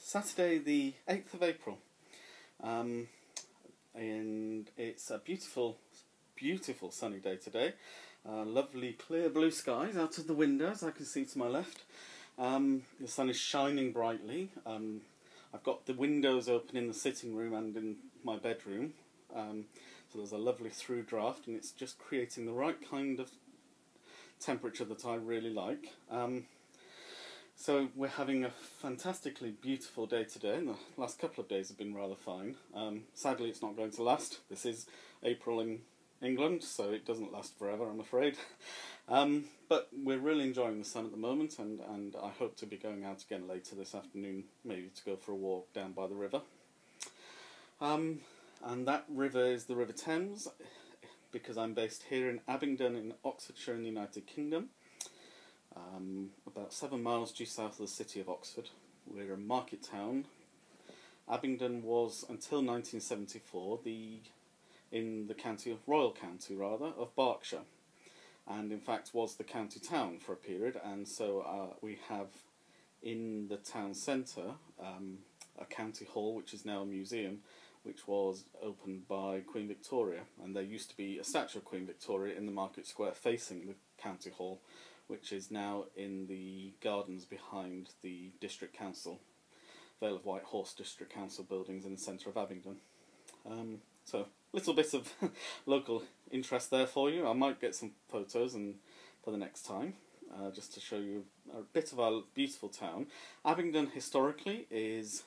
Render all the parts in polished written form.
Saturday the 8th of April, and it's a beautiful sunny day today. Lovely clear blue skies out of the windows I can see to my left. The sun is shining brightly. I've got the windows open in the sitting room and in my bedroom, so there's a lovely through draft, and it's just creating the right kind of temperature that I really like. So we're having a fantastically beautiful day today, and the last couple of days have been rather fine. Sadly, it's not going to last. This is April in England, so it doesn't last forever, I'm afraid. But we're really enjoying the sun at the moment, and I hope to be going out again later this afternoon, maybe to go for a walk down by the river. And that river is the River Thames, because I'm based here in Abingdon in Oxfordshire in the United Kingdom. About 7 miles due south of the city of Oxford. We're a market town. Abingdon was, until 1974, in the Royal County of Berkshire, and in fact was the county town for a period. And so we have in the town centre a county hall, which is now a museum, which was opened by Queen Victoria, and there used to be a statue of Queen Victoria in the market square facing the county hall, which is now in the gardens behind the District Council, Vale of White Horse District Council buildings in the centre of Abingdon. So, a little bit of local interest there for you. I might get some photos for the next time, just to show you a bit of our beautiful town. Abingdon historically is,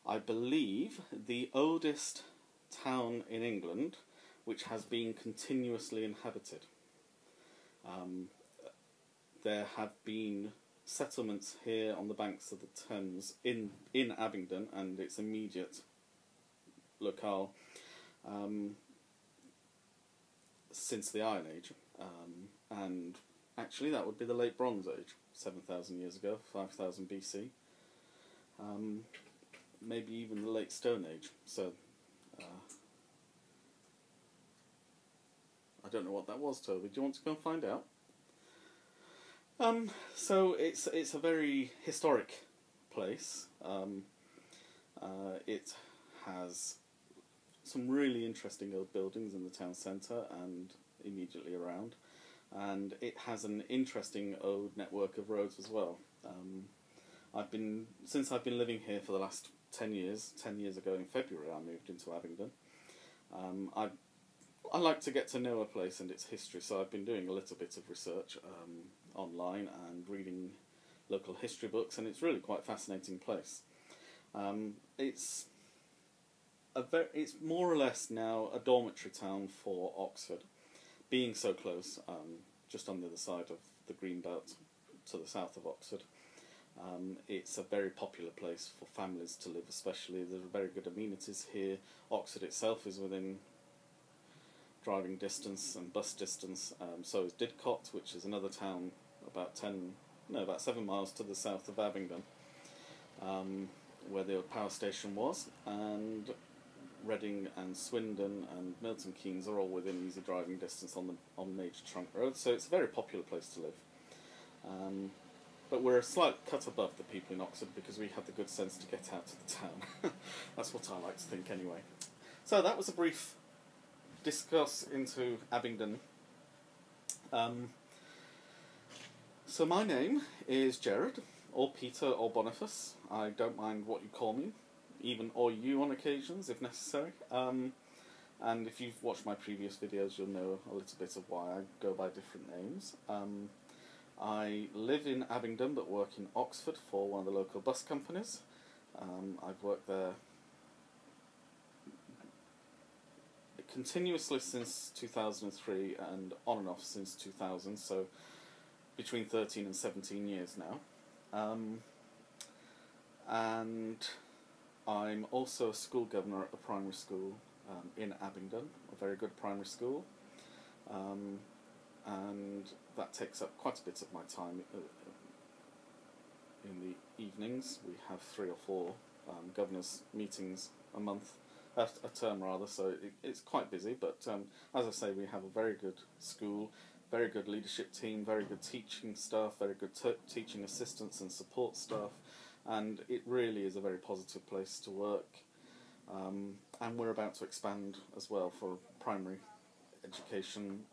I believe, the oldest town in England which has been continuously inhabited. There have been settlements here on the banks of the Thames in Abingdon and its immediate locale since the Iron Age, and actually that would be the Late Bronze Age, 7,000 years ago, 5,000 BC, maybe even the Late Stone Age. So I don't know what that was, Toby. Do you want to go and find out? So it's a very historic place. It has some really interesting old buildings in the town centre and immediately around, and it has an interesting old network of roads as well. Since I've been living here for the last 10 years. 10 years ago in February I moved into Abingdon. I like to get to know a place and its history, so I've been doing a little bit of research online and reading local history books, and it's really quite a fascinating place. It's more or less now a dormitory town for Oxford, being so close, just on the other side of the green belt to the south of Oxford. It's a very popular place for families to live, especially. There are very good amenities here. Oxford itself is within driving distance and bus distance. So is Didcot, which is another town about 7 miles to the south of Abingdon, where the old power station was, and Reading and Swindon and Milton Keynes are all within easy driving distance on major trunk roads. So it's a very popular place to live. But we're a slight cut above the people in Oxford because we have the good sense to get out of the town. That's what I like to think anyway. So that was a brief discuss into Abingdon. So my name is Jared, or Peter, or Boniface. I don't mind what you call me, even or you on occasions if necessary. And if you've watched my previous videos, you'll know a little bit of why I go by different names. I live in Abingdon but work in Oxford for one of the local bus companies. I've worked there continuously since 2003 and on and off since 2000, so between 13 and 17 years now. And I'm also a school governor at a primary school in Abingdon, a very good primary school. And that takes up quite a bit of my time in the evenings. We have 3 or 4 governors' meetings a month, a term rather, so it's quite busy, but as I say, we have a very good school, very good leadership team, very good teaching staff, very good teaching assistants and support staff, and it really is a very positive place to work. And we're about to expand as well for primary education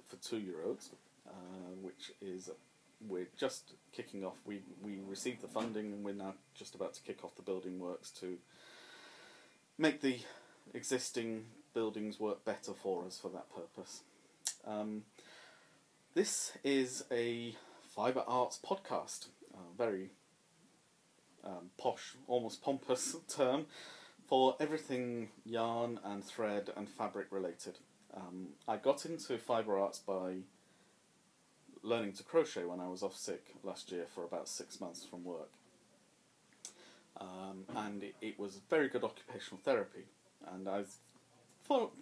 for 2-year-olds, which is we're just kicking off. We received the funding and we're now just about to kick off the building works to make the existing buildings work better for us for that purpose. This is a fibre arts podcast, very posh, almost pompous term for everything yarn and thread and fabric related. I got into fibre arts by learning to crochet when I was off sick last year for about 6 months from work. And it was very good occupational therapy, and I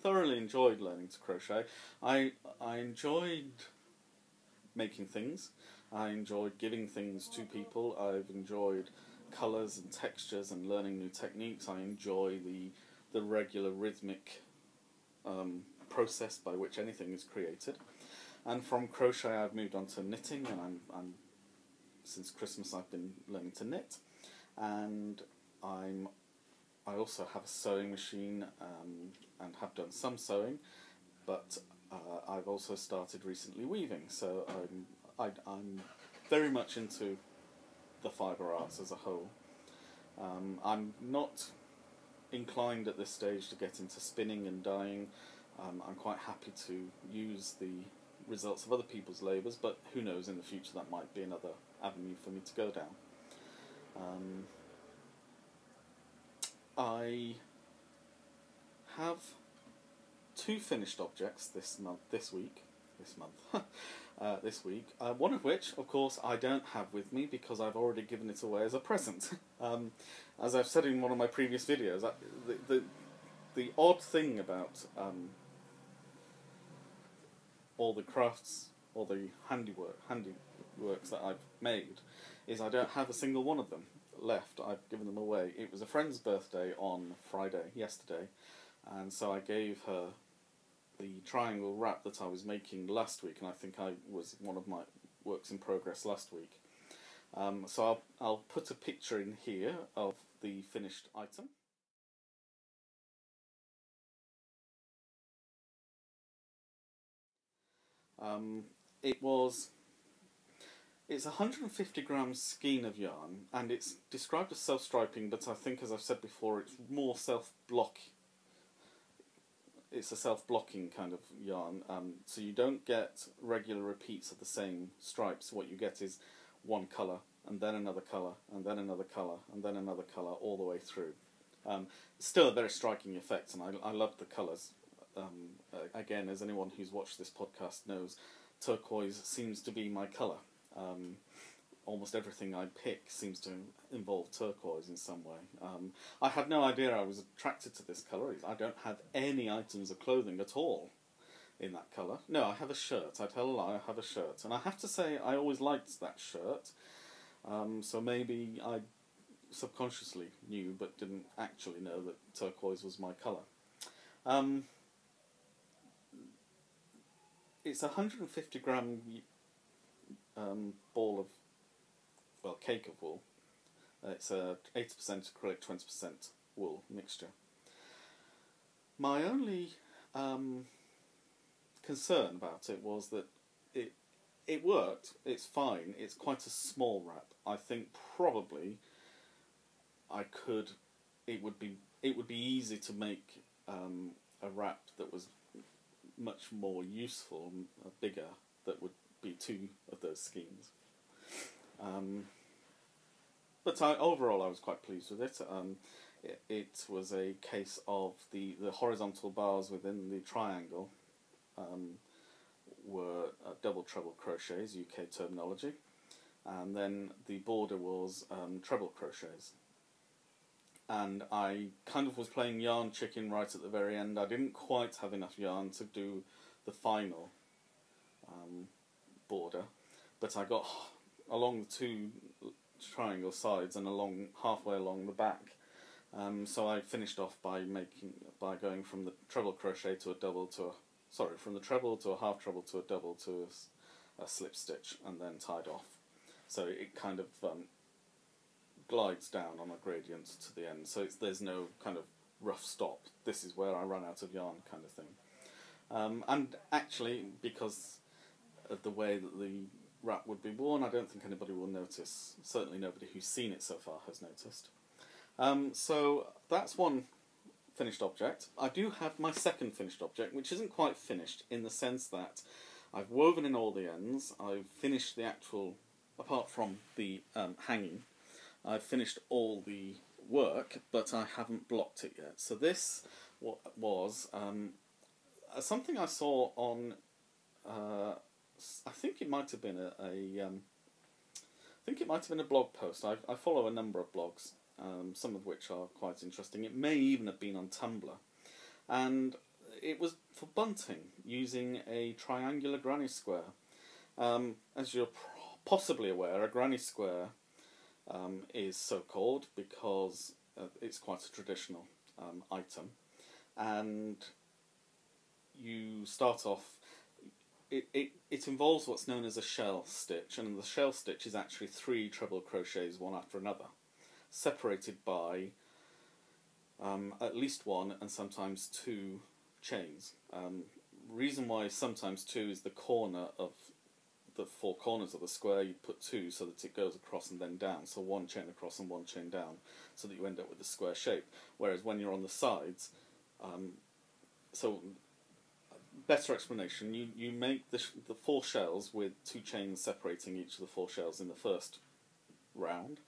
thoroughly enjoyed learning to crochet. I enjoyed making things, I enjoyed giving things to people, I've enjoyed colours and textures and learning new techniques. I enjoy the regular rhythmic process by which anything is created. And from crochet I've moved on to knitting, and I'm since Christmas I've been learning to knit, and I also have a sewing machine and have done some sewing, but I've also started recently weaving, so I'm very much into the fibre arts as a whole. I'm not inclined at this stage to get into spinning and dyeing. I'm quite happy to use the results of other people's labours, but who knows, in the future that might be another avenue for me to go down. I have 2 finished objects this week, one of which, of course, I don't have with me because I've already given it away as a present. As I've said in one of my previous videos, the odd thing about all the crafts, all the handiworks that I've made, is I don't have a single one of them left. I've given them away. It was a friend's birthday on Friday, yesterday, and so I gave her the triangle wrap that I was making last week, and I think I was one of my works in progress last week. So I'll put a picture in here of the finished item. It's 150 grams skein of yarn, and it's described as self-striping, but I think, as I've said before, it's more self-block. It's a self-blocking kind of yarn, so you don't get regular repeats of the same stripes. What you get is one colour, and then another colour, and then another colour, and then another colour, all the way through. Still a very striking effect, and I love the colours. Again, as anyone who's watched this podcast knows, turquoise seems to be my colour. Almost everything I pick seems to involve turquoise in some way. I had no idea I was attracted to this colour. I don't have any items of clothing at all in that colour. No, I have a shirt. I tell a lie, I have a shirt. And I have to say, I always liked that shirt. So maybe I subconsciously knew but didn't actually know that turquoise was my colour. It's a 150 gram ball of, well, cake of wool. It's a 80% acrylic, 20% wool mixture. My only concern about it was that it worked. It's fine. It's quite a small wrap. I think probably it would be easy to make a wrap that was much more useful, bigger, that would be 2 of those skeins. But overall I was quite pleased with it. It was a case of the horizontal bars within the triangle were double treble crochets, UK terminology, and then the border was treble crochets. And I kind of was playing yarn chicken right at the very end. I didn't quite have enough yarn to do the final border, but I got along the 2 triangle sides and halfway along the back. So I finished off by going from the treble crochet to a double from the treble to a half treble to a double to a slip stitch, and then tied off. So it kind of glides down on a gradient to the end, so there's no kind of rough stop. This is where I run out of yarn kind of thing. And actually, because of the way that the wrap would be worn, I don't think anybody will notice. Certainly nobody who's seen it so far has noticed. So that's one finished object. I do have my second finished object, which isn't quite finished in the sense that I've woven in all the ends, I've finished the actual, apart from the hanging, I've finished all the work, but I haven't blocked it yet. So this was something I saw on, I think it might have been a blog post. I follow a number of blogs, some of which are quite interesting. It may even have been on Tumblr, and it was for bunting using a triangular granny square. As you're possibly aware, a granny square is so called because it's quite a traditional item, and you start off. It involves what's known as a shell stitch, and the shell stitch is actually 3 treble crochets one after another, separated by at least 1 and sometimes 2 chains. Reason why sometimes 2 is the corner of the 4 corners of the square. You put 2 so that it goes across and then down, so 1 chain across and 1 chain down, so that you end up with a square shape. Whereas when you're on the sides, better explanation, you make the 4 shells with 2 chains separating each of the 4 shells in the first round.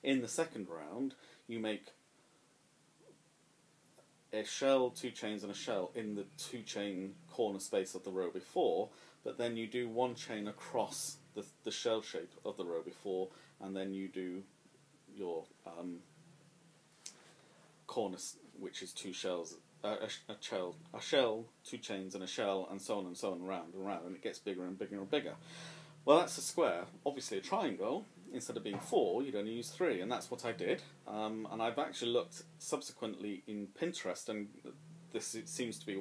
In the second round, you make a shell, 2 chains and a shell in the 2 chain corner space of the row before, but then you do 1 chain across the shell shape of the row before, and then you do your corner, which is 2 shells, a shell, 2 chains and a shell, and so on, round and round, and it gets bigger and bigger and bigger. Well, that's a square. Obviously a triangle, instead of being 4, you'd only use 3, and that's what I did. And I've actually looked subsequently in Pinterest, and it seems to be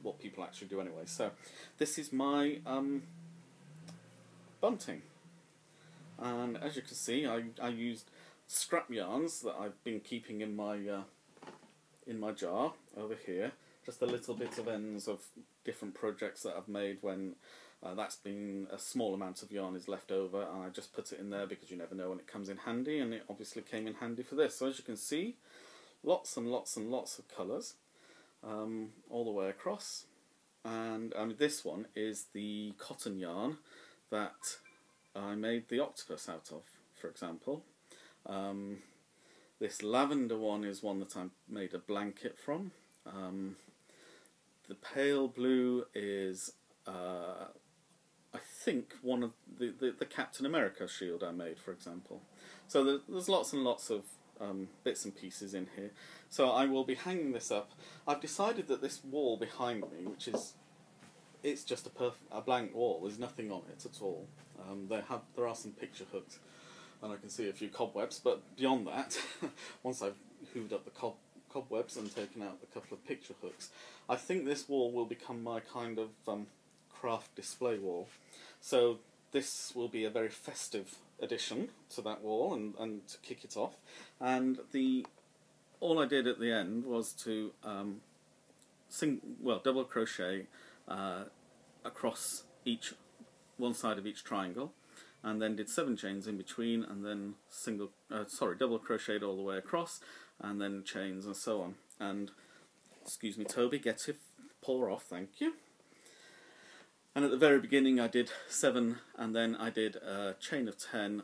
what people actually do anyway. So this is my bunting, and as you can see, I used scrap yarns that I've been keeping in my jar over here, just a little bit of ends of different projects that I've made when that's been a small amount of yarn is left over, and I just put it in there because you never know when it comes in handy, and it obviously came in handy for this. So as you can see, lots and lots and lots of colours all the way across. And this one is the cotton yarn that I made the octopus out of, for example. This lavender one is one that I made a blanket from. The pale blue is I think one of the Captain America shield I made, for example. So there's lots and lots of bits and pieces in here. So I will be hanging this up. I've decided that this wall behind me, which is, it's just a blank wall. There's nothing on it at all. There are some picture hooks, and I can see a few cobwebs. But beyond that, once I've hooved up the cobwebs and taken out a couple of picture hooks, I think this wall will become my kind of craft display wall. So this will be a very festive addition to that wall, and to kick it off. And all I did at the end was to double crochet across one side of each triangle, and then did 7 chains in between, and then double crocheted all the way across, and then chains and so on. And excuse me, Toby, get your paw off, thank you. And at the very beginning I did 7, and then I did a chain of 10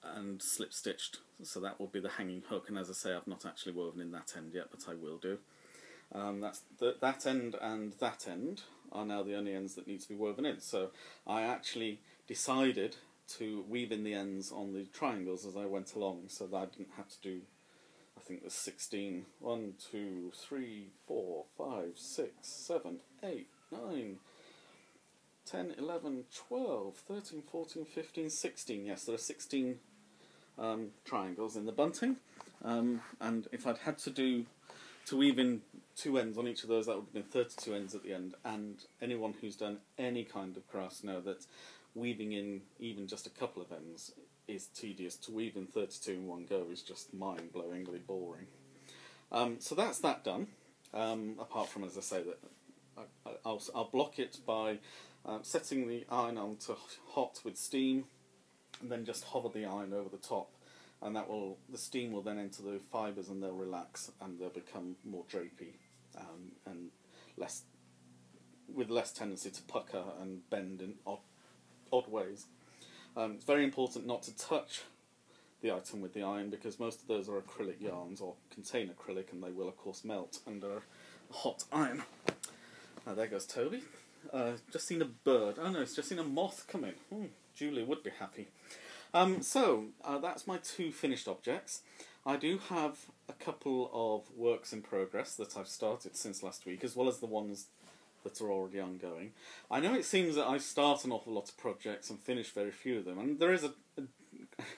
and slip stitched, so that will be the hanging hook. And as I say, I've not actually woven in that end yet, but I will do. That end and that end are now the only ends that need to be woven in. So I actually decided to weave in the ends on the triangles as I went along, so that I didn't have to do, I think there's 16, 1, 2, 3, 4, 5, 6, 7, 8, 9, 10, 11, 12, 13, 14, 15, 16. Yes, there are 16 triangles in the bunting. And if I'd had to weave in 2 ends on each of those, that would have been 32 ends at the end. And anyone who's done any kind of crafts know that weaving in even just a couple of ends is tedious. To weave in 32 in one go is just mind-blowingly boring. So that's that done. Apart from, as I say, that I'll block it by setting the iron on to hot with steam, and then just hover the iron over the top, and the steam will then enter the fibres and they'll relax and they'll become more drapey and with less tendency to pucker and bend in odd ways. It's very important not to touch the item with the iron, because most of those are acrylic yarns or contain acrylic, and they will of course melt under a hot iron. There goes Toby. Just seen a bird. Oh no, it's just seen a moth come in. Julia would be happy. So that's my 2 finished objects. I do have a couple of works in progress that I've started since last week, as well as the ones that are already ongoing. I know it seems that I start an awful lot of projects and finish very few of them, and there is a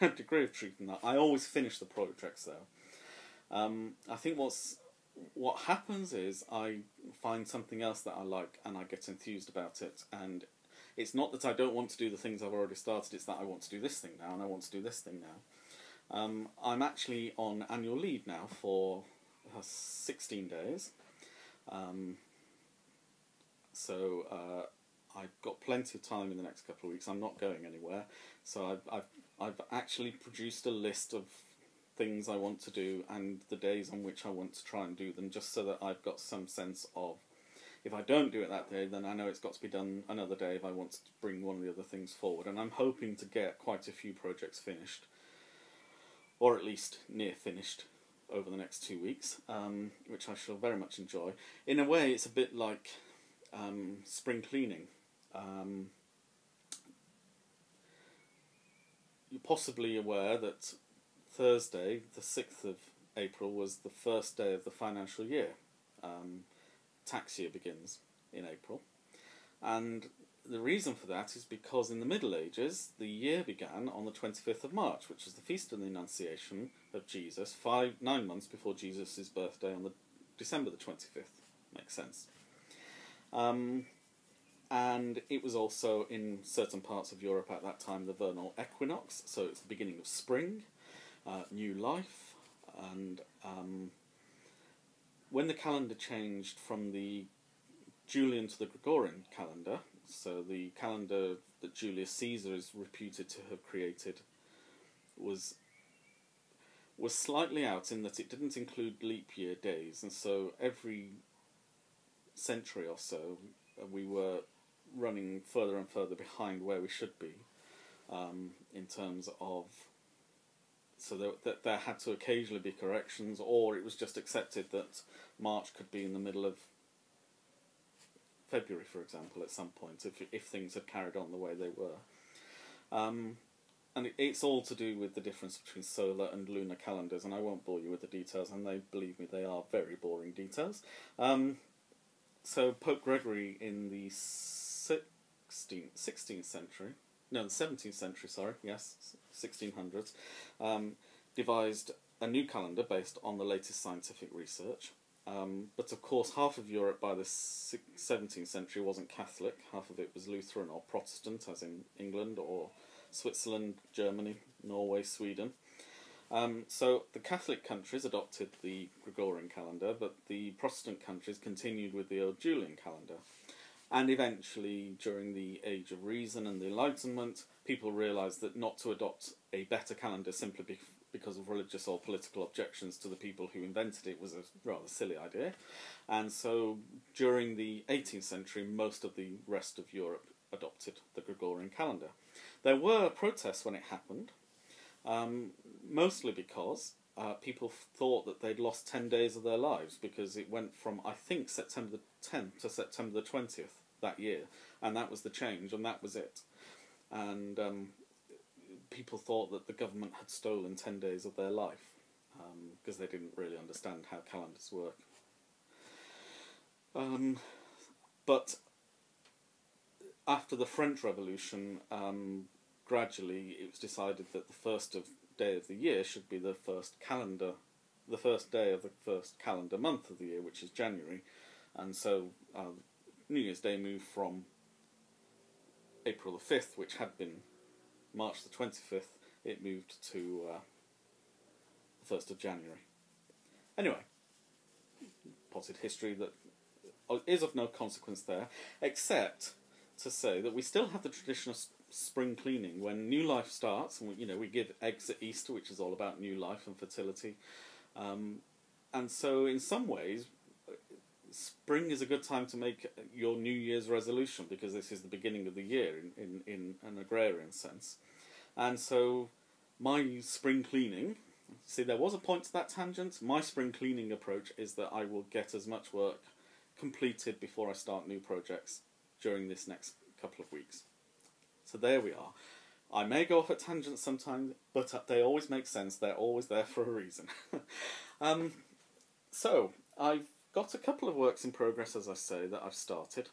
degree of truth in that. I always finish the projects though. I think what happens is I find something else that I like and I get enthused about it, and it's not that I don't want to do the things I've already started, it's that I want to do this thing now and I want to do this thing now. I'm actually on annual leave now for 16 days. So I've got plenty of time in the next couple of weeks. I'm not going anywhere. So I've actually produced a list of things I want to do and the days on which I want to try and do them, just so that I've got some sense of, if I don't do it that day, then I know it's got to be done another day if I want to bring one of the other things forward. And I'm hoping to get quite a few projects finished, or at least near finished, over the next 2 weeks, which I shall very much enjoy. In a way, it's a bit like spring cleaning. You're possibly aware that Thursday, the 6th of April, was the first day of the financial year. Tax year begins in April. And the reason for that is because in the Middle Ages, the year began on the 25th of March, which is the Feast of the Annunciation of Jesus, 9 months before Jesus' birthday on December the 25th. Makes sense. And it was also, in certain parts of Europe at that time, the vernal equinox, so it's the beginning of spring, new life, and when the calendar changed from the Julian to the Gregorian calendar, so the calendar that Julius Caesar is reputed to have created was slightly out in that it didn't include leap year days, and so every century or so we were running further and further behind where we should be, in terms of, so that there had to occasionally be corrections, or it was just accepted that March could be in the middle of February, for example, at some point, if things had carried on the way they were. And it's all to do with the difference between solar and lunar calendars, and I won't bore you with the details, and believe me, they are very boring details. So Pope Gregory in the 16th century, no, the 17th century, sorry, yes, 1600s, devised a new calendar based on the latest scientific research. But of course, half of Europe by the 17th century wasn't Catholic, half of it was Lutheran or Protestant, as in England or Switzerland, Germany, Norway, Sweden. So the Catholic countries adopted the Gregorian calendar, but the Protestant countries continued with the old Julian calendar. And eventually, during the Age of Reason and the Enlightenment, people realised that not to adopt a better calendar simply because of religious or political objections to the people who invented it was a rather silly idea. And so, during the 18th century, most of the rest of Europe adopted the Gregorian calendar. There were protests when it happened, mostly because people thought that they'd lost 10 days of their lives, because it went from, I think, September the 10th to September the 20th that year, and that was the change, and that was it. And people thought that the government had stolen 10 days of their life, because they didn't really understand how calendars work. But after the French Revolution, gradually it was decided that the first day of the year should be the first day of the first calendar month of the year, which is January. And so New Year's Day moved from April the 5th, which had been March the 25th, it moved to the 1st of January. Anyway, potted history that is of no consequence there, except to say that we still have the tradition of spring cleaning when new life starts, and we give eggs at Easter, which is all about new life and fertility. And so in some ways, spring is a good time to make your New Year's resolution, because this is the beginning of the year in an agrarian sense. And so my spring cleaning, see, there was a point to that tangent. My spring cleaning approach is that I will get as much work completed before I start new projects during this next couple of weeks. So there we are. I may go off at tangents sometimes, but they always make sense. They're always there for a reason. So I've got a couple of works in progress, as I say, that I've started.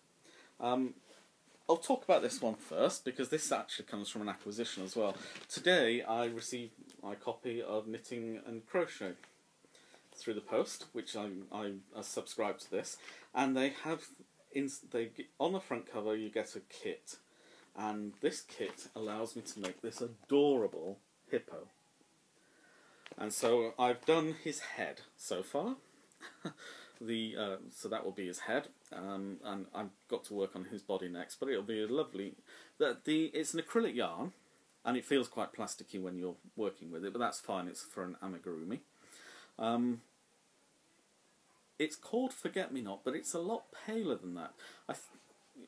I'll talk about this one first, because this actually comes from an acquisition as well. Today I received my copy of Knitting and Crochet through the post, which I subscribed to this, and they have on the front cover you get a kit, and this kit allows me to make this adorable hippo. And so I've done his head so far. So that will be his head, and I've got to work on his body next, but it'll be a lovely... It's an acrylic yarn, and it feels quite plasticky when you're working with it, but that's fine, it's for an amigurumi. It's called Forget-Me-Not, but it's a lot paler than that.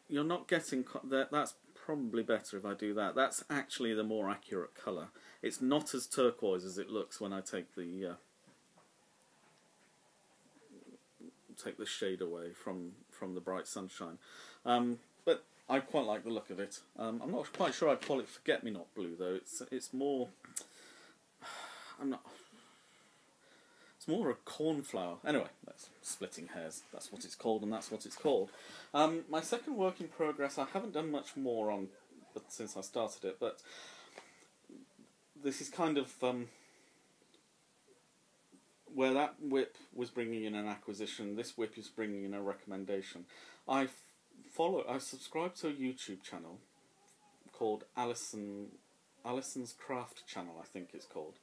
You're not getting... That's probably better if I do that. That's actually the more accurate colour. It's not as turquoise as it looks when I take the shade away from the bright sunshine. But I quite like the look of it. I'm not quite sure I'd call it Forget-Me-Not blue, though. It's more... It's more a cornflower. Anyway, that's splitting hairs. That's what it's called, and that's what it's called. My second work in progress, I haven't done much more on since I started it, but this is kind of where that whip was bringing in an acquisition. This whip is bringing in a recommendation. I subscribe to a YouTube channel called Alison's Craft Channel, I think it's called.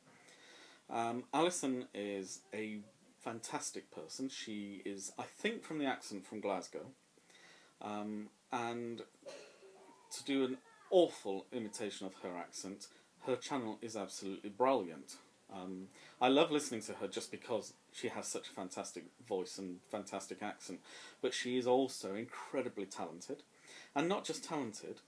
Alison is a fantastic person. She is, I think, from the accent, from Glasgow. And to do an awful imitation of her accent, her channel is absolutely brilliant. I love listening to her just because she has such a fantastic voice and fantastic accent, but she is also incredibly talented. And not just talented,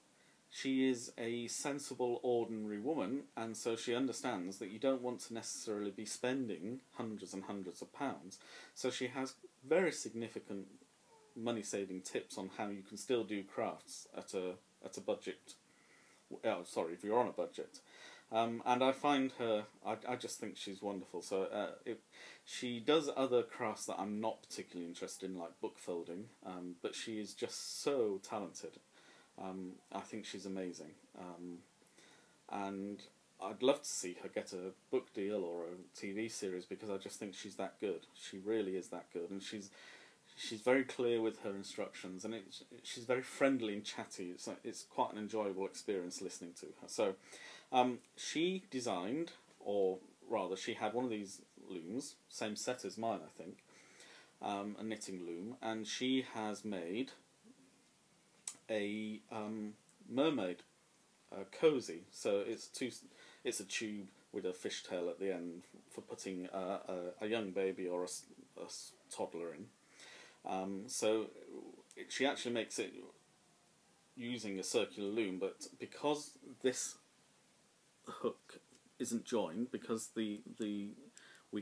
she is a sensible, ordinary woman, and so she understands that you don't want to necessarily be spending hundreds and hundreds of pounds. So she has very significant money-saving tips on how you can still do crafts at a budget. Oh, sorry, if you're on a budget. And I find her, I just think she's wonderful. So she does other crafts that I'm not particularly interested in, like book folding, but she is just so talented. I think she's amazing, and I'd love to see her get a book deal or a TV series, because I just think she's that good. She really is that good, and she's very clear with her instructions, and she's very friendly and chatty. It's quite an enjoyable experience listening to her. So she designed, or rather she had one of these looms, same set as mine I think, a knitting loom, and she has made a mermaid cozy. So it's a tube with a fishtail at the end for putting a young baby or a toddler in. So she actually makes it using a circular loom, but because this hook isn't joined, because we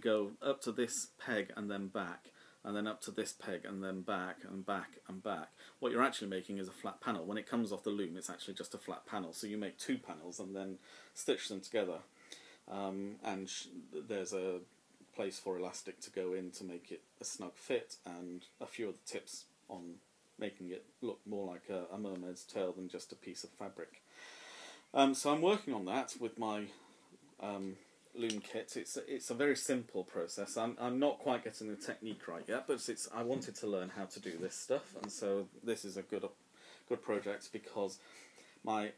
go up to this peg and then back, and then up to this peg and then back and back and back, what you're actually making is a flat panel. When it comes off the loom, it's actually just a flat panel. So you make two panels and then stitch them together. And there's a place for elastic to go in to make it a snug fit, and a few other tips on making it look more like a mermaid's tail than just a piece of fabric. So I'm working on that with my loom kit. It's a very simple process. I'm not quite getting the technique right yet, but I wanted to learn how to do this stuff, and so this is a good project, because my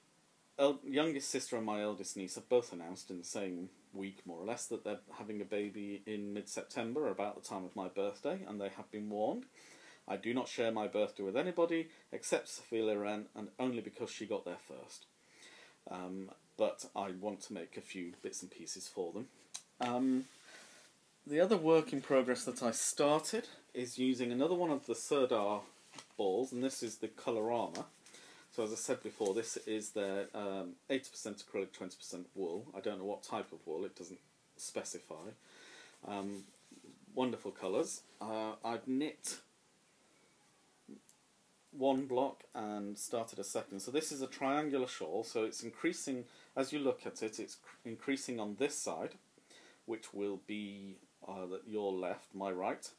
youngest sister and my eldest niece have both announced in the same week, more or less, that they're having a baby in mid-September, about the time of my birthday, and they have been warned. I do not share my birthday with anybody except Sophia Loren, and only because she got there first. But I want to make a few bits and pieces for them. The other work in progress that I started is using another one of the Sirdar balls, and this is the Colorama. So as I said before, this is their 80% acrylic, 20% wool. I don't know what type of wool, it doesn't specify. Wonderful colours. I've knit one block and started a second. So this is a triangular shawl, so it's increasing, as you look at it, it's increasing on this side, which will be your left, my right.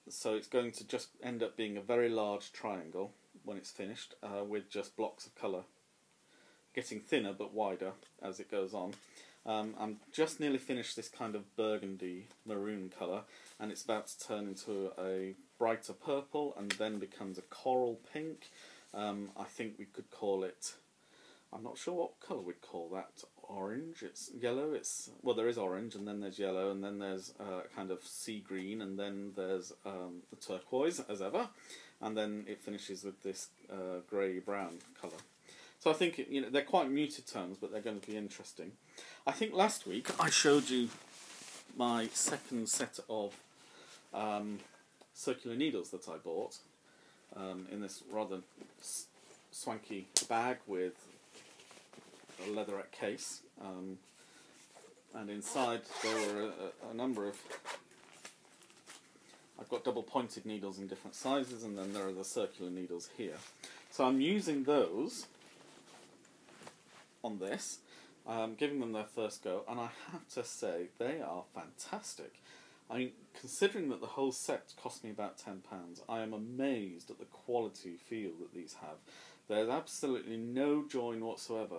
So it's going to just end up being a very large triangle when it's finished, with just blocks of colour getting thinner but wider as it goes on. I'm just nearly finished this kind of burgundy maroon colour, and it's about to turn into a brighter purple and then becomes a coral pink. I think we could call it, I'm not sure what colour we'd call that. Orange, it's yellow, well, there is orange, and then there's yellow, and then there's kind of sea green, and then there's the turquoise, as ever, and then it finishes with this grey-brown colour. So I think, they're quite muted tones, but they're going to be interesting. I think last week I showed you my second set of circular needles that I bought in this rather swanky bag with a leatherette case, and inside there were a number of, I've got double pointed needles in different sizes, and then there are the circular needles here. So I'm using those on this, giving them their first go, and I have to say they are fantastic. I mean, considering that the whole set cost me about £10, I am amazed at the quality feel that these have. There's absolutely no join whatsoever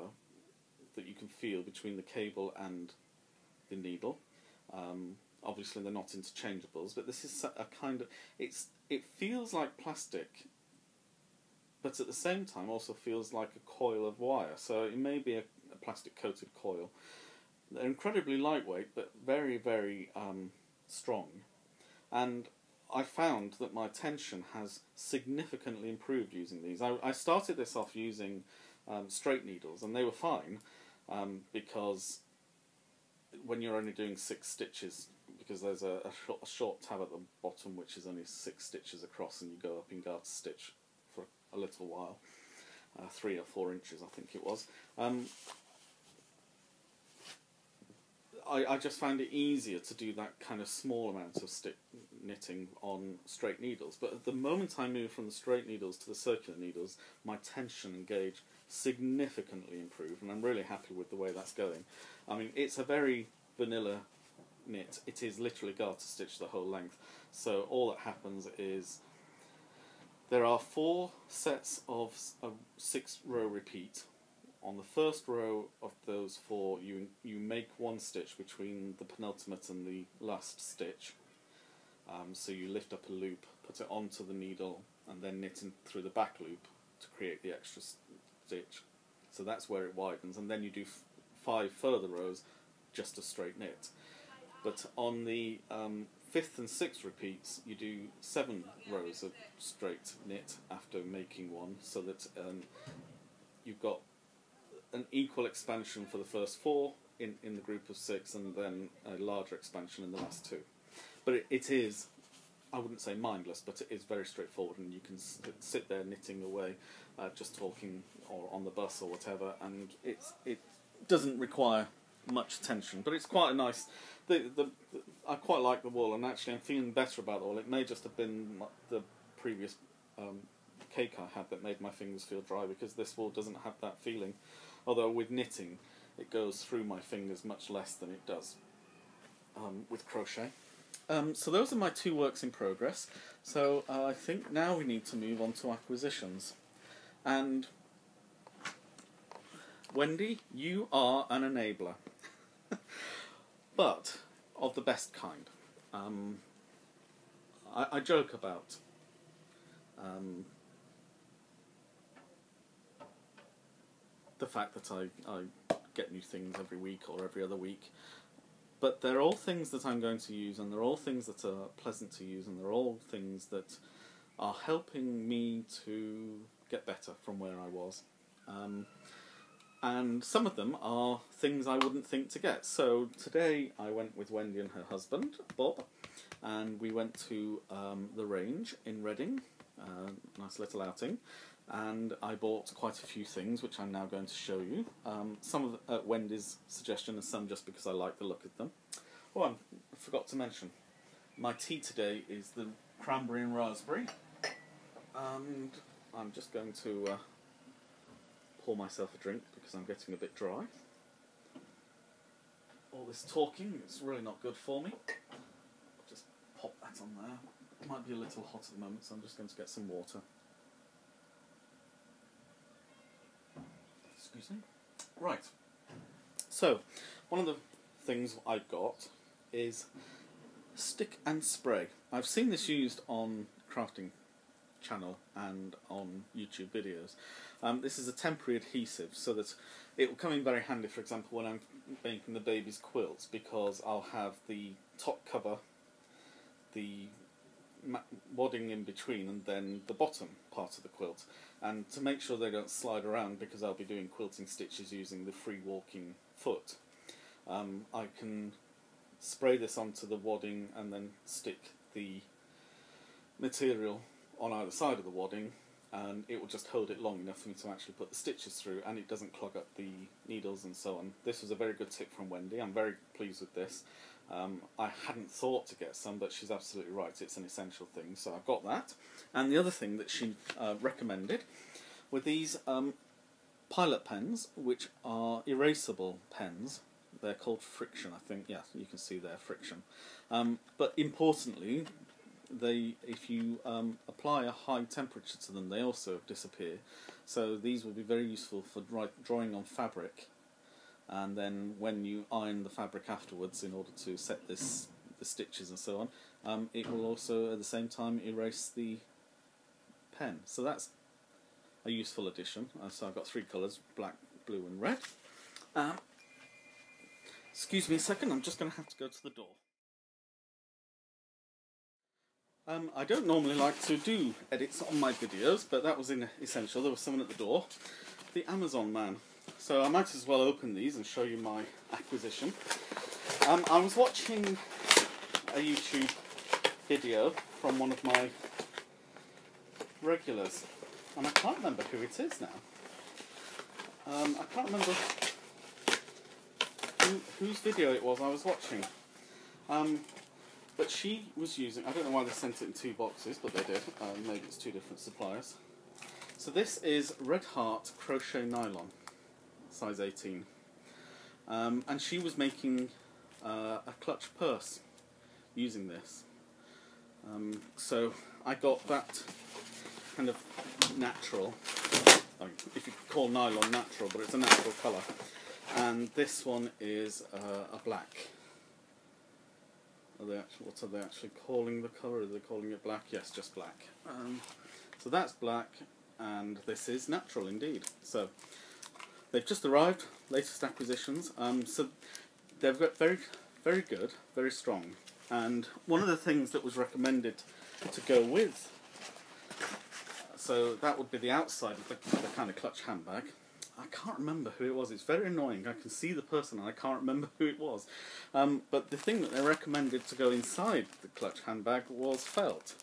that you can feel between the cable and the needle. Obviously they're not interchangeables, but this is a kind of, it feels like plastic, but at the same time also feels like a coil of wire, so it may be a plastic coated coil. They're incredibly lightweight, but very, very strong, and I found that my tension has significantly improved using these. I started this off using straight needles, and they were fine, because when you're only doing 6 stitches, because there's a short tab at the bottom which is only 6 stitches across, and you go up in garter stitch for a little while, 3 or 4 inches I think it was. I just found it easier to do that kind of small amount of knitting on straight needles, but at the moment I moved from the straight needles to the circular needles, my tension and gauge significantly improved, and I'm really happy with the way that's going. I mean, it's a very vanilla knit. It is literally garter stitch the whole length, so all that happens is there are 4 sets of a 6-row repeat. On the first row of those 4, you make 1 stitch between the penultimate and the last stitch. So you lift up a loop, put it onto the needle, and then knit in through the back loop to create the extra stitch. So that's where it widens, and then you do 5 further rows, just a straight knit. But on the 5th and 6th repeats, you do 7 rows of straight knit after making 1, so that you've got an equal expansion for the first 4 in the group of 6, and then a larger expansion in the last 2. But it is, I wouldn't say mindless, but it is very straightforward, and you can sit there knitting away, just talking or on the bus or whatever, and it doesn't require much attention, but it's quite a nice. I quite like the wool, and actually I'm feeling better about the wool. It may just have been the previous cake I had that made my fingers feel dry, because this wool doesn't have that feeling. Although with knitting, it goes through my fingers much less than it does with crochet. So those are my 2 works in progress. So I think now we need to move on to acquisitions. And Wendy, you are an enabler. But of the best kind. I joke about the fact that I get new things every week or every other week. But they're all things that I'm going to use, and they're all things that are pleasant to use, and they're all things that are helping me to get better from where I was. And some of them are things I wouldn't think to get. So today I went with Wendy and her husband, Bob, and we went to the range in Reading, nice little outing, and I bought quite a few things which I'm now going to show you. Some at Wendy's suggestion and some just because I like the look of them. Oh, I forgot to mention, my tea today is the cranberry and raspberry, and I'm just going to pour myself a drink because I'm getting a bit dry. All this talking is really not good for me. Just pop that on there. It might be a little hot at the moment, so I'm just going to get some water. Excuse me. Right. So, one of the things I've got is stick and spray. I've seen this used on crafting channel and on YouTube videos. This is a temporary adhesive, so that it will come in very handy, for example, when I'm making the baby's quilts, because I'll have the top cover, the wadding in between, and then the bottom part of the quilt, and to make sure they don't slide around, because I'll be doing quilting stitches using the free walking foot, I can spray this onto the wadding and then stick the material on either side of the wadding, and it will just hold it long enough for me to actually put the stitches through, and it doesn't clog up the needles and so on. This was a very good tip from Wendy. I'm very pleased with this. I hadn't thought to get some, but she's absolutely right, it's an essential thing, so I've got that. And the other thing that she recommended were these pilot pens, which are erasable pens. They're called Friction, I think. Yeah, you can see there, Friction. But importantly, if you apply a high temperature to them, they also disappear. So these will be very useful for drawing on fabric, and then when you iron the fabric afterwards in order to set the stitches and so on, it will also at the same time erase the pen. So that's a useful addition. So I've got three colours: black, blue and red. Excuse me a second, I'm just going to have to go to the door. I don't normally like to do edits on my videos, but that was essential. There was someone at the door. The Amazon man. So I might as well open these and show you my acquisition. I was watching a YouTube video from one of my regulars, and I can't remember who it is now. I can't remember whose video it was I was watching. But she was using, I don't know why they sent it in two boxes, but they did. Maybe it's two different suppliers. So this is Red Heart Crochet Nylon, size 18. And she was making a clutch purse using this. So I got that kind of natural, I mean, if you could call nylon natural, but it's a natural colour. And this one is a black. What are they actually calling the colour? Are they calling it black? Yes, just black. So that's black, and this is natural indeed. So they've just arrived, latest acquisitions. So they're very, very good, very strong. And one of the things that was recommended to go with, so that would be the outside of the kind of clutch handbag. I can't remember who it was. It's very annoying. I can see the person and I can't remember who it was. But the thing that they recommended to go inside the clutch handbag was felt.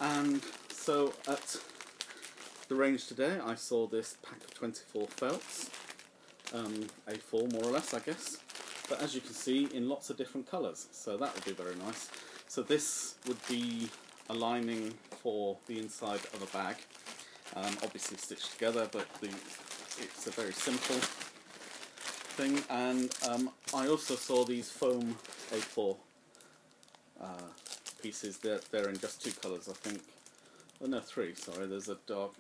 And so at the range today I saw this pack of 24 felts, A4 more or less I guess, but as you can see in lots of different colours, so that would be very nice. So this would be a lining for the inside of a bag, obviously stitched together, but it's a very simple thing. And I also saw these foam A4 pieces. They're in just two colours, I think. Oh no, three. Sorry. There's a dark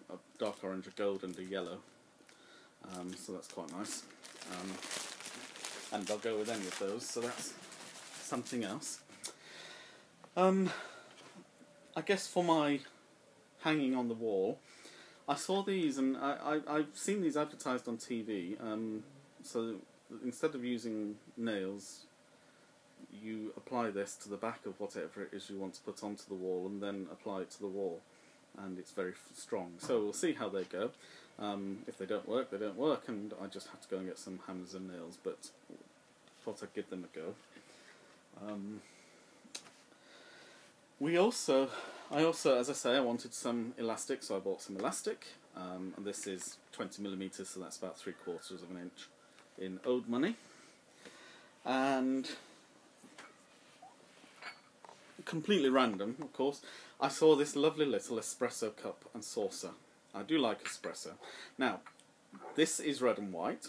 orange, a gold, and a yellow. So that's quite nice. And I'll go with any of those. So that's something else. I guess for my hanging on the wall, I saw these, and I've seen these advertised on TV. So instead of using nails, you apply this to the back of whatever it is you want to put onto the wall, and then apply it to the wall, and it's very strong. So we'll see how they go. If they don't work, they don't work, and I just have to go and get some hammers and nails, but thought I'd give them a go. I also, as I say, I wanted some elastic, so I bought some elastic, and this is 20mm, so that's about 3/4 of an inch in old money. And completely random, of course, I saw this lovely little espresso cup and saucer. I do like espresso. Now, this is red and white.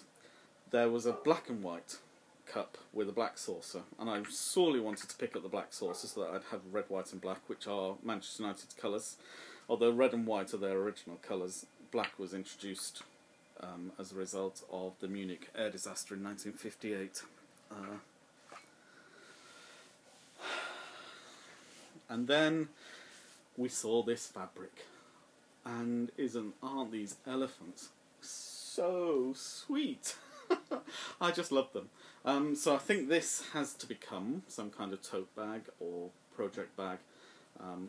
There was a black and white cup with a black saucer, and I sorely wanted to pick up the black saucer so that I'd have red, white and black, which are Manchester United's colours. Although red and white are their original colours, black was introduced as a result of the Munich air disaster in 1958. And then we saw this fabric, and aren't these elephants so sweet? I just love them. So I think this has to become some kind of tote bag or project bag.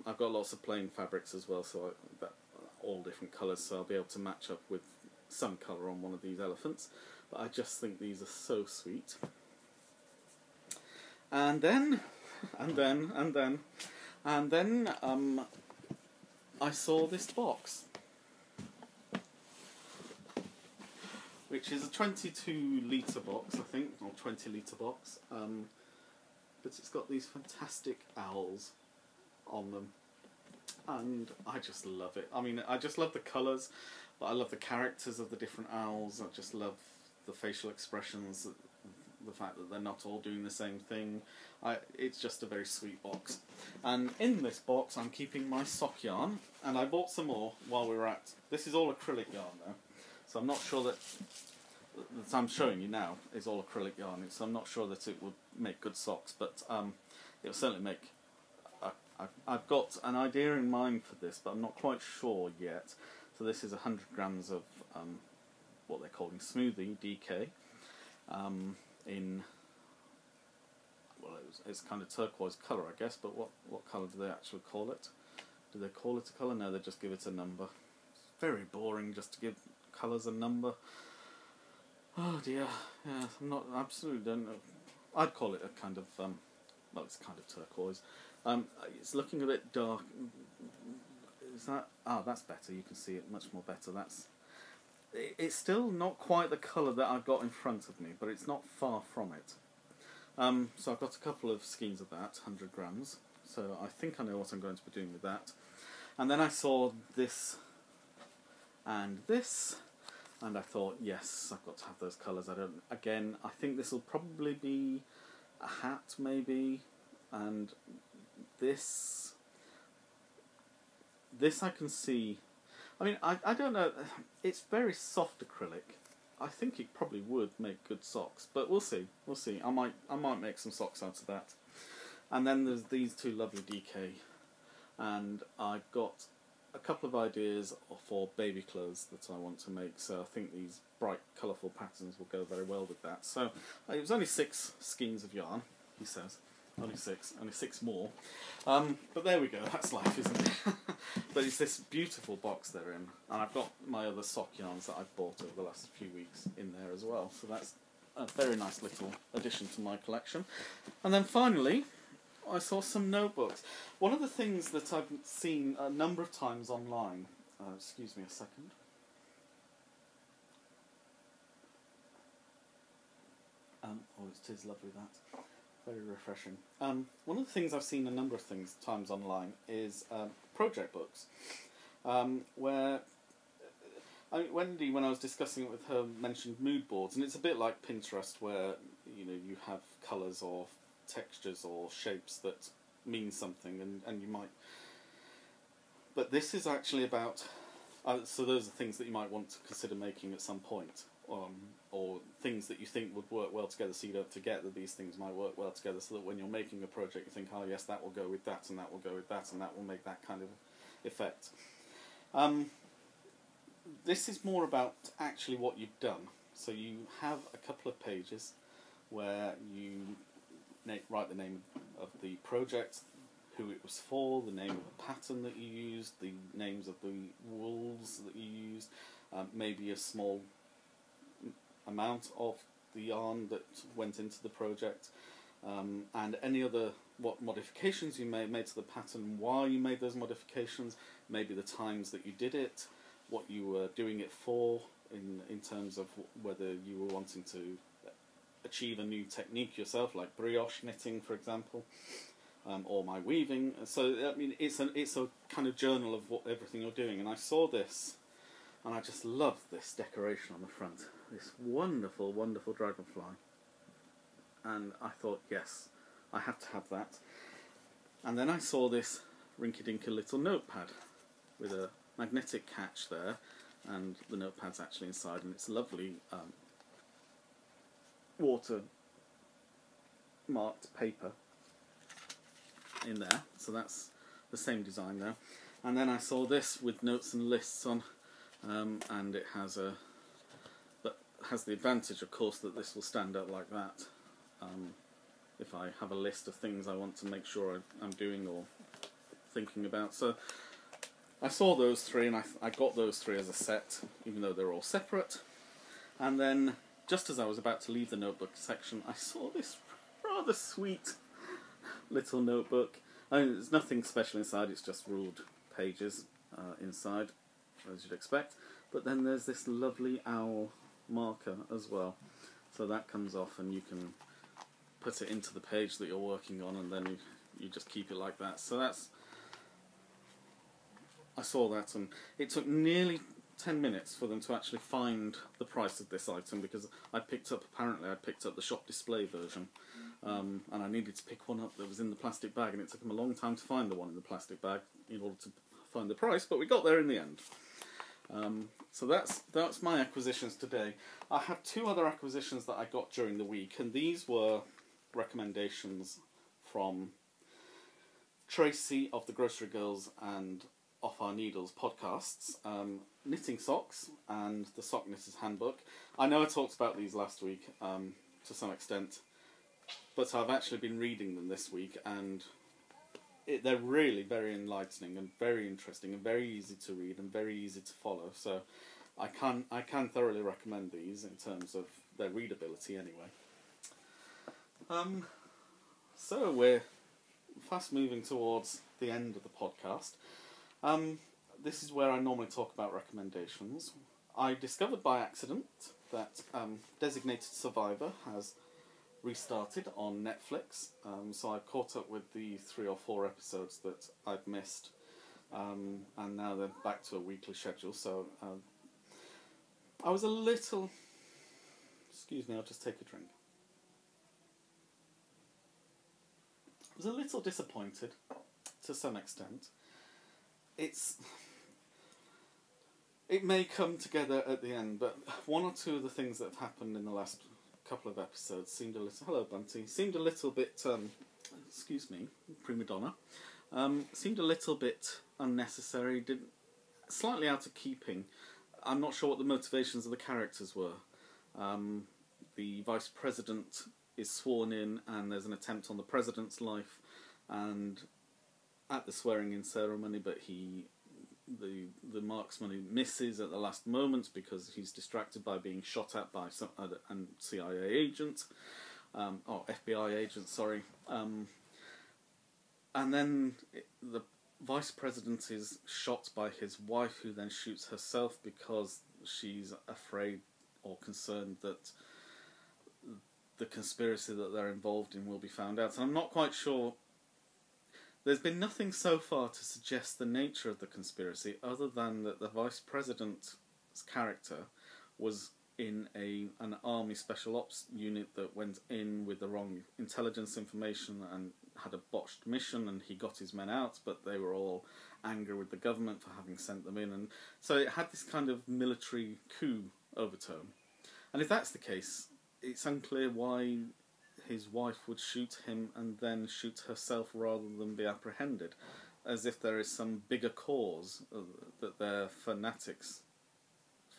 I've got lots of plain fabrics as well, so all different colours, so I'll be able to match up with some colour on one of these elephants. But I just think these are so sweet. And then I saw this box, which is a 22-litre box, I think, or 20-litre box, but it's got these fantastic owls on them, and I just love it. I mean, I just love the colours, but I love the characters of the different owls. I just love the facial expressions, the fact that they're not all doing the same thing. It's just a very sweet box. And in this box I'm keeping my sock yarn, and I bought some more while we were at... This is all acrylic yarn though, so I'm not sure that I'm showing you now is all acrylic yarn, so I'm not sure that it would make good socks, but it'll certainly make... I've got an idea in mind for this, but I'm not quite sure yet. So this is 100 grams of what they're calling smoothie, DK, in... Well, it's kind of turquoise colour, I guess, but what colour do they actually call it? Do they call it a colour? No, they just give it a number. It's very boring just to give colours a number. Oh dear, yeah, absolutely don't know. I'd call it a kind of, well, it's kind of turquoise. It's looking a bit dark. Is that? Ah, that's better. You can see it much more better. It's still not quite the colour that I've got in front of me, but it's not far from it. So I've got a couple of skeins of that, 100 grams. So I think I know what I'm going to be doing with that. And then I saw this and this, and I thought, yes, I've got to have those colours. I think this will probably be a hat, maybe, and this I can see. I mean, I don't know. It's very soft acrylic. I think it probably would make good socks, but we'll see. We'll see. I might make some socks out of that. And then there's these two lovely DK, and I've got a couple of ideas for baby clothes that I want to make. So I think these bright, colourful patterns will go very well with that. So it was only 6 skeins of yarn, he says. Only 6 more. But there we go, that's life, isn't it? But it's this beautiful box they're in, and I've got my other sock yarns that I've bought over the last few weeks in there as well, so that's a very nice little addition to my collection. And then finally, I saw some notebooks. One of the things that I've seen a number of times online, excuse me a second. Oh, it is lovely, that. Very refreshing. One of the things I've seen a number of times online is project books, where Wendy, when I was discussing it with her, mentioned mood boards, and it's a bit like Pinterest, where you have colours or textures or shapes that mean something, and you might. But this is actually about. So those are things that you might want to consider making at some point. Or things that you think would work well together, so you don't forget that these things might work well together, so that when you're making a project you think, oh yes, that will go with that, and that will go with that, and that will make that kind of effect. this is more about actually what you've done. So you have a couple of pages where you write the name of the project, who it was for, the name of the pattern that you used, the names of the wools that you used, maybe a small amount of the yarn that went into the project, and any other what modifications you made to the pattern, why you made those modifications, maybe the times that you did it, what you were doing it for, in terms of whether you were wanting to achieve a new technique yourself, like brioche knitting, for example, or my weaving. So I mean, it's a kind of journal of everything you're doing. And I saw this, and I just loved this decoration on the front. This wonderful, wonderful dragonfly. And I thought, yes, I have to have that. And then I saw this rinky-dinky little notepad with a magnetic catch there, and the notepad's actually inside, and it's lovely water marked paper in there, so that's the same design there. And then I saw this with notes and lists on, and it has the advantage, of course, that this will stand up like that. If I have a list of things I want to make sure I'm doing or thinking about. So I saw those three, and I got those three as a set, even though they're all separate. And then, just as I was about to leave the notebook section, I saw this rather sweet little notebook. I mean, there's nothing special inside, it's just ruled pages inside, as you'd expect. But then there's this lovely owl marker as well. So that comes off, and you can put it into the page that you're working on, and then you just keep it like that. So I saw that, and it took nearly 10 minutes for them to actually find the price of this item, because apparently I picked up the shop display version, and I needed to pick one up that was in the plastic bag, and it took them a long time to find the one in the plastic bag in order to find the price, but we got there in the end. So that's my acquisitions today. I have two other acquisitions that I got during the week, and these were recommendations from Tracy of the Grocery Girls and Off Our Needles podcasts, knitting socks and the Sock Knitter's Handbook. I know I talked about these last week to some extent, but I've actually been reading them this week, and they're really very enlightening and very interesting and very easy to read and very easy to follow. So I can thoroughly recommend these in terms of their readability anyway. So we're fast moving towards the end of the podcast. This is where I normally talk about recommendations. I discovered by accident that Designated Survivor has restarted on Netflix, so I've caught up with the 3 or 4 episodes that I've missed, and now they're back to a weekly schedule. So I was a little... Excuse me, I'll just take a drink. I was a little disappointed, to some extent. It may come together at the end, but one or two of the things that have happened in the last couple of episodes seemed a little... Hello, Bunty. Seemed a little bit... excuse me, prima donna. Seemed a little bit unnecessary, slightly out of keeping. I'm not sure what the motivations of the characters were. The Vice President is sworn in, and there's an attempt on the President's life, and at the swearing-in ceremony, but the marksman misses at the last moment because he's distracted by being shot at by some other CIA agent, FBI agent, sorry. And then the Vice President is shot by his wife, who then shoots herself because she's afraid or concerned that the conspiracy that they're involved in will be found out. And I'm not quite sure. There's been nothing so far to suggest the nature of the conspiracy, other than that the Vice President's character was in an army special ops unit that went in with the wrong intelligence information and had a botched mission, and he got his men out, but they were all angry with the government for having sent them in, and so it had this kind of military coup overtone. And if that's the case, it's unclear why his wife would shoot him and then shoot herself rather than be apprehended, as if there is some bigger cause that they're fanatics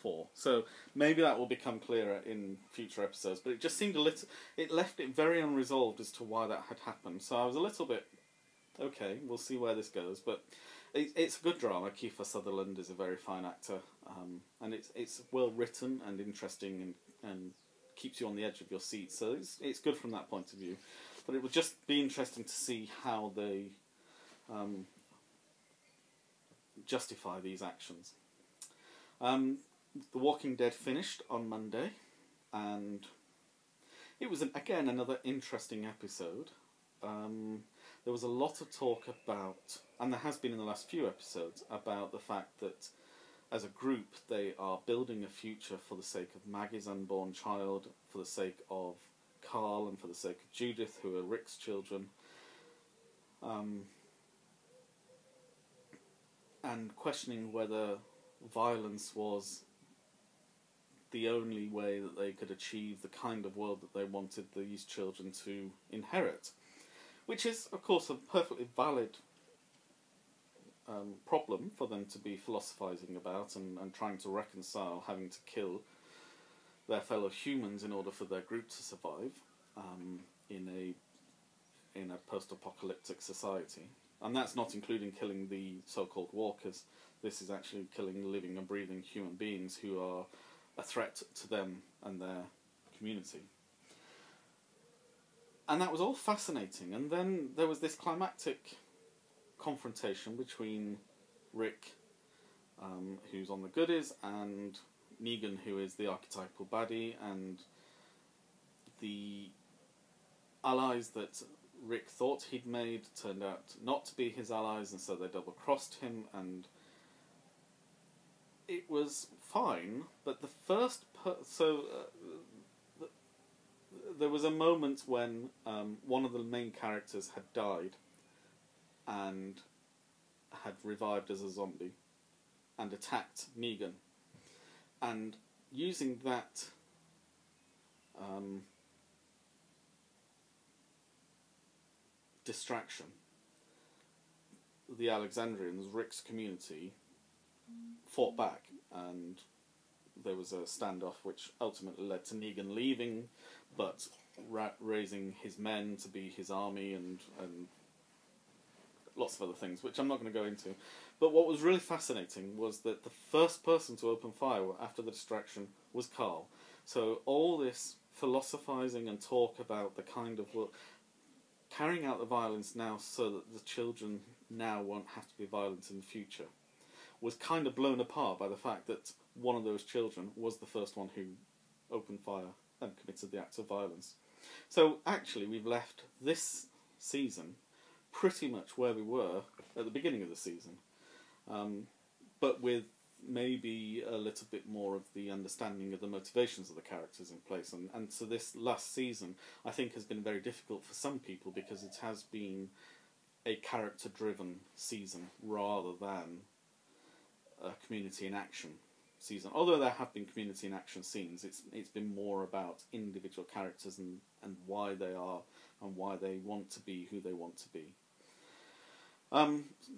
for. So maybe that will become clearer in future episodes, but it just seemed it left it very unresolved as to why that had happened. So I was a little bit, okay, we'll see where this goes, but it's a good drama. Kiefer Sutherland is a very fine actor, and it's well written and interesting and keeps you on the edge of your seat, so it's good from that point of view. But it would just be interesting to see how they justify these actions. The Walking Dead finished on Monday, and it was again another interesting episode. There was a lot of talk about, and there has been in the last few episodes, about the fact that as a group they are building a future for the sake of Maggie's unborn child, for the sake of Carl, and for the sake of Judith, who are Rick's children. And questioning whether violence was the only way that they could achieve the kind of world that they wanted these children to inherit. Which is, of course, a perfectly valid problem for them to be philosophising about and trying to reconcile having to kill their fellow humans in order for their group to survive in a post-apocalyptic society. And that's not including killing the so-called walkers. This is actually killing living and breathing human beings who are a threat to them and their community. And that was all fascinating. And then there was this climactic confrontation between Rick, who's on the goodies, and Negan, who is the archetypal baddie, and the allies that Rick thought he'd made turned out not to be his allies, and so they double-crossed him, and it was fine, but the first... there was a moment when one of the main characters had died and had revived as a zombie and attacked Negan. And using that distraction, the Alexandrians, Rick's community, fought back, and there was a standoff which ultimately led to Negan leaving, but raising his men to be his army and lots of other things, which I'm not going to go into. But what was really fascinating was that the first person to open fire after the distraction was Carl. So all this philosophising and talk about the kind of carrying out the violence now so that the children now won't have to be violent in the future was kind of blown apart by the fact that one of those children was the first one who opened fire and committed the act of violence. So actually we've left this season pretty much where we were at the beginning of the season, but with maybe a little bit more of the understanding of the motivations of the characters in place. And so this last season, I think, has been very difficult for some people because it has been a character-driven season rather than a community in action season. Although there have been community in action scenes, it's been more about individual characters and why they are and why they want to be who they want to be.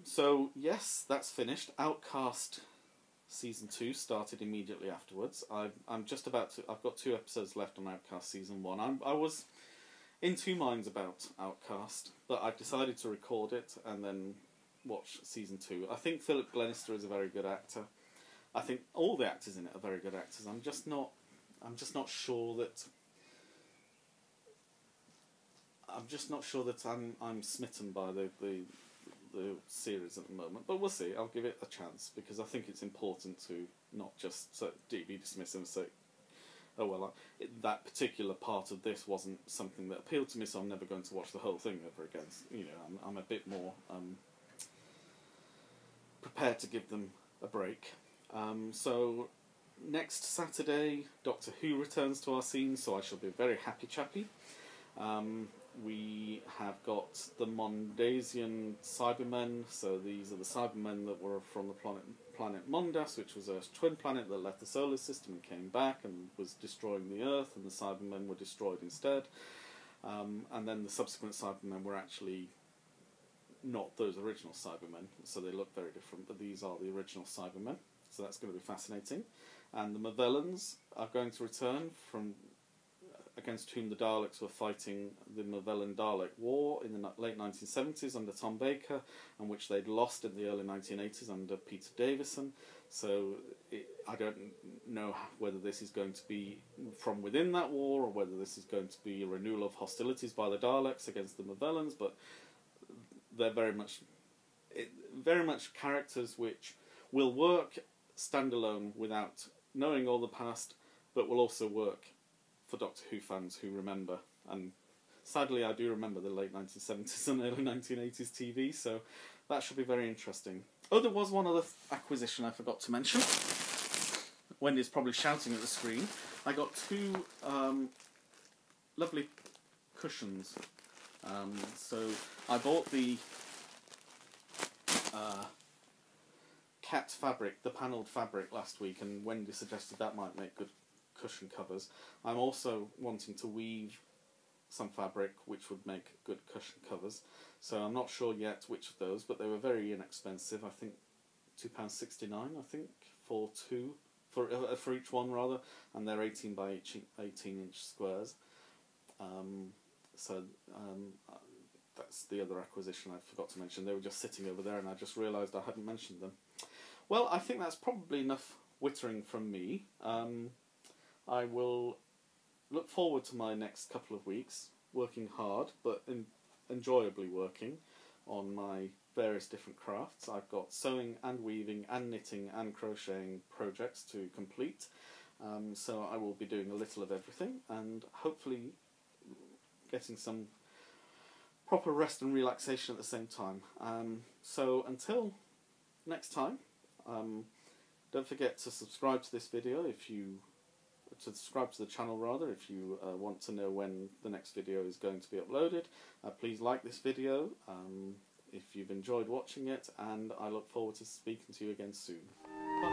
So yes, that's finished. Outcast Season 2 started immediately afterwards. I'm just about to... I've got 2 episodes left on Outcast Season 1. I was in 2 minds about Outcast, but I decided to record it and then watch Season 2. I think Philip Glenister is a very good actor. I think all the actors in it are very good actors. I'm just not sure that... I'm smitten by the series at the moment, but we'll see. I'll give it a chance because I think it's important to not just be dismissive and say, oh well, that particular part of this wasn't something that appealed to me, so I'm never going to watch the whole thing ever again. You know, I'm a bit more prepared to give them a break. So next Saturday, Doctor Who returns to our scene, so I shall be a very happy chappy. We have got the Mondasian Cybermen, so these are the Cybermen that were from the planet Mondas, which was Earth's twin planet that left the solar system and came back and was destroying the Earth, and the Cybermen were destroyed instead. And then the subsequent Cybermen were actually not those original Cybermen, so they look very different, but these are the original Cybermen. so that's going to be fascinating. And the Movellans are going to return from against whom the Daleks were fighting the Movellan-Dalek War in the late 1970s under Tom Baker, and which they'd lost in the early 1980s under Peter Davison. So I don't know whether this is going to be from within that war, or whether this is going to be a renewal of hostilities by the Daleks against the Movellans, but they're very much characters which will work standalone without knowing all the past, but will also work for Doctor Who fans who remember. And sadly, I do remember the late 1970s and early 1980s TV, so that should be very interesting. Oh, there was one other acquisition I forgot to mention. Wendy's probably shouting at the screen. I got two lovely cushions. So I bought the cat fabric, the panelled fabric, last week, and Wendy suggested that might make good cushion covers. I'm also wanting to weave some fabric which would make good cushion covers, so I'm not sure yet which of those, but they were very inexpensive. I think £2.69, I think, for each one rather, and they're 18 by 18 inch squares. That's the other acquisition I forgot to mention. They were just sitting over there and I just realised I hadn't mentioned them. Well, I think that's probably enough wittering from me. I will look forward to my next couple of weeks, working hard, but enjoyably working on my various different crafts. I've got sewing and weaving and knitting and crocheting projects to complete, so I will be doing a little of everything, and hopefully getting some proper rest and relaxation at the same time. So until next time, don't forget to subscribe to this video subscribe to the channel rather, if you want to know when the next video is going to be uploaded. Please like this video if you've enjoyed watching it, and I look forward to speaking to you again soon. Bye.